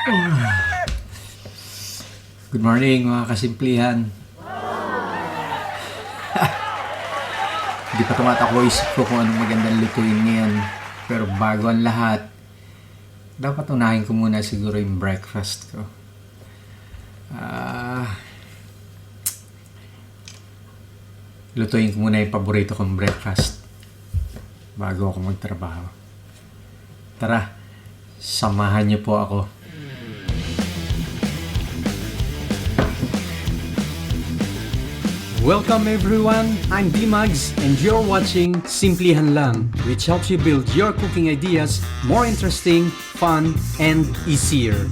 Good morning mga kasimplihan. Hindi pa tumatakbo isip ko kung anong magandang lutuin ngayon. Pero bago ang lahat, dapat unahin ko muna siguro yung breakfast ko. Lutuin ko muna yung paborito kong breakfast bago ako magtrabaho. Tara, samahan niyo po ako. Welcome everyone, I'm D-Mags and you're watching Simplehan Lang, which helps you build your cooking ideas more interesting, fun, and easier.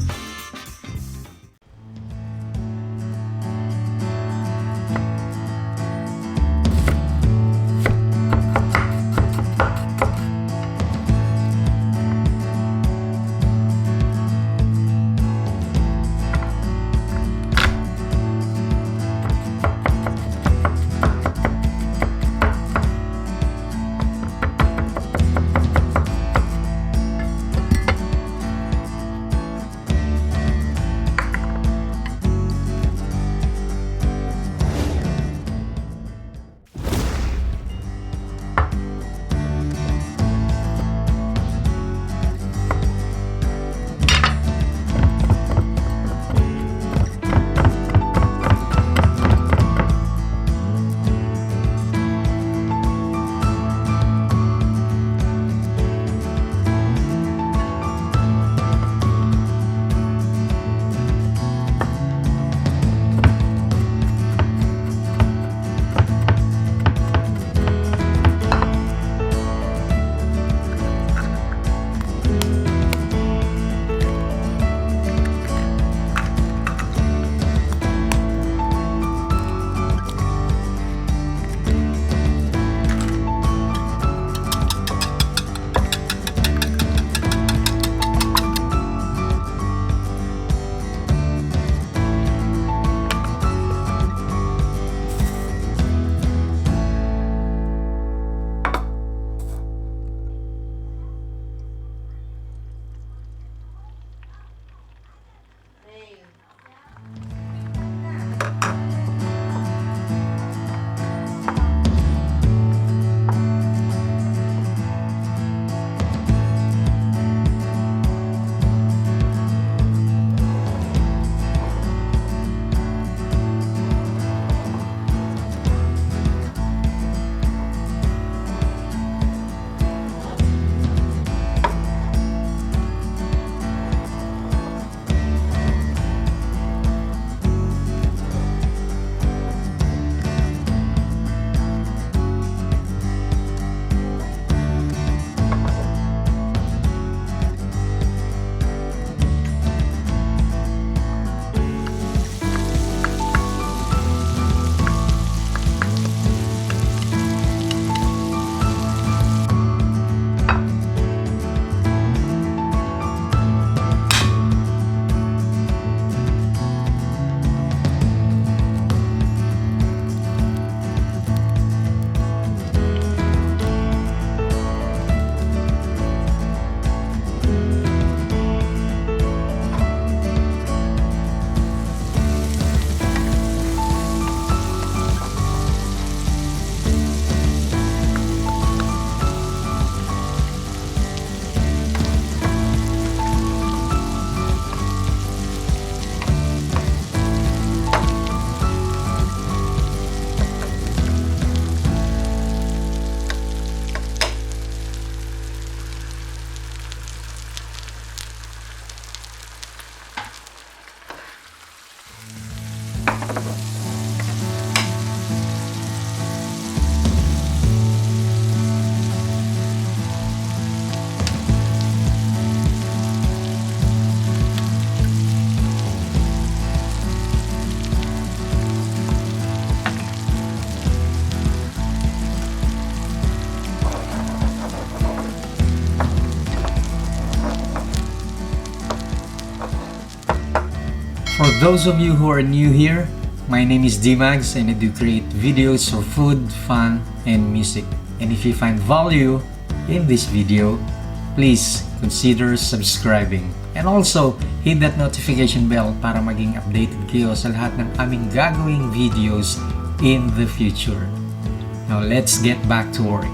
For those of you who are new here, my name is D-Mags and I do create videos for food, fun, and music. And if you find value in this video, please consider subscribing. And also, hit that notification bell para maging updated kayo sa lahat ng aming gagawing videos in the future. Now, let's get back to work.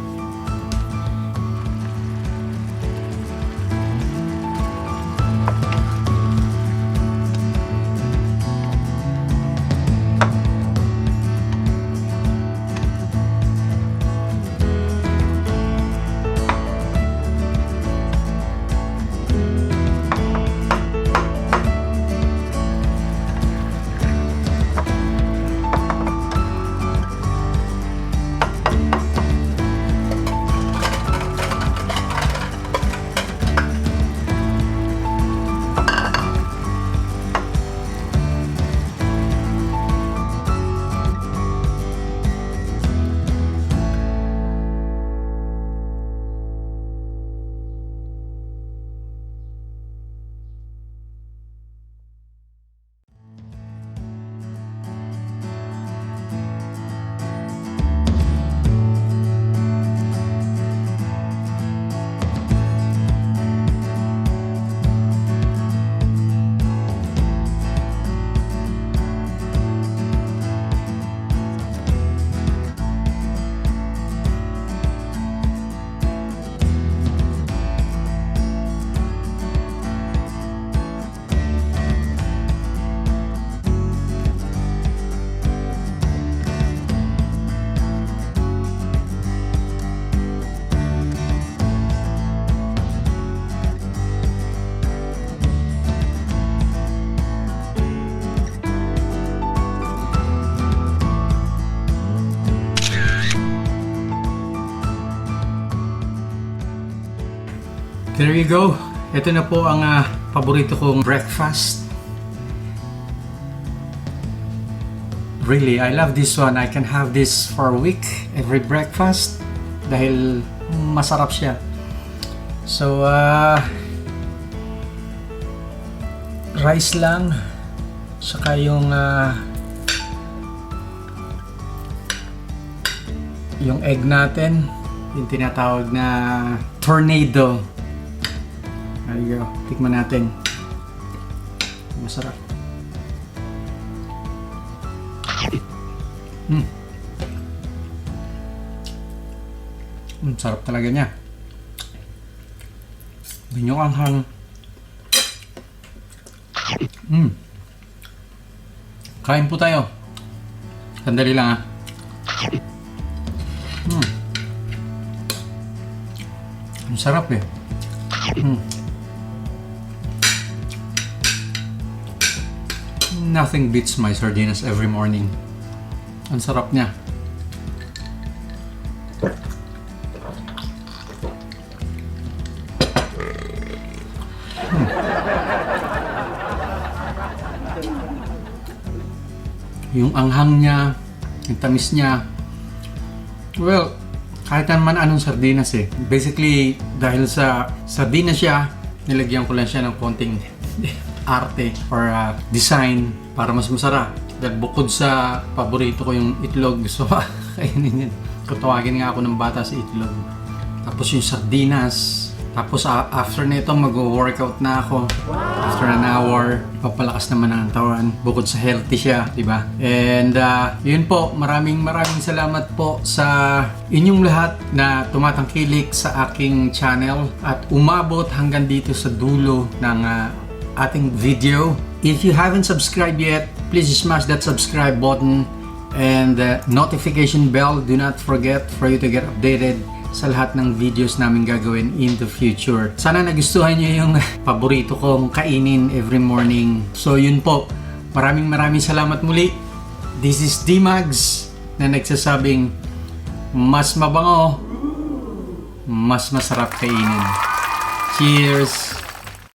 There you go. Ito na po ang paborito kong breakfast. Really, I love this one. I can have this for a week, every breakfast, dahil masarap siya. So, rice lang, saka yung egg natin, yung tinatawag na tornado. There you go. Tikman natin. Masarap. Sarap talaga niya. Yung anghang. Kain po tayo. Sandali lang Ang sarap eh. Nothing beats my sardinas every morning. Ang sarap niya. Yung anghang niya, yung tamis niya. Well, kahit naman anong sardinas eh. Basically, dahil sa sardinas siya, nilagyan ko lang siya ng konting arte or design para mas masarap. Dahil bukod sa paborito ko yung itlog, gusto ko kainin yan. Katawagin nga ako ng bata sa itlog. Tapos yung sardinas. Tapos after nito mag-workout na ako. After an hour, papalakas naman ang katawan. Bukod sa healthy siya, di ba? And yun po, maraming salamat po sa inyong lahat na tumatangkilik sa aking channel at umabot hanggang dito sa dulo ng ating video. If you haven't subscribed yet, please smash that subscribe button and the notification bell. Do not forget for you to get updated sa lahat ng videos namin gagawin in the future. Sana nagustuhan nyo yung paborito kong kainin every morning. So yun po, maraming salamat muli. This is D-Mags na nagsasabing mas mabango, mas masarap kainin. Cheers!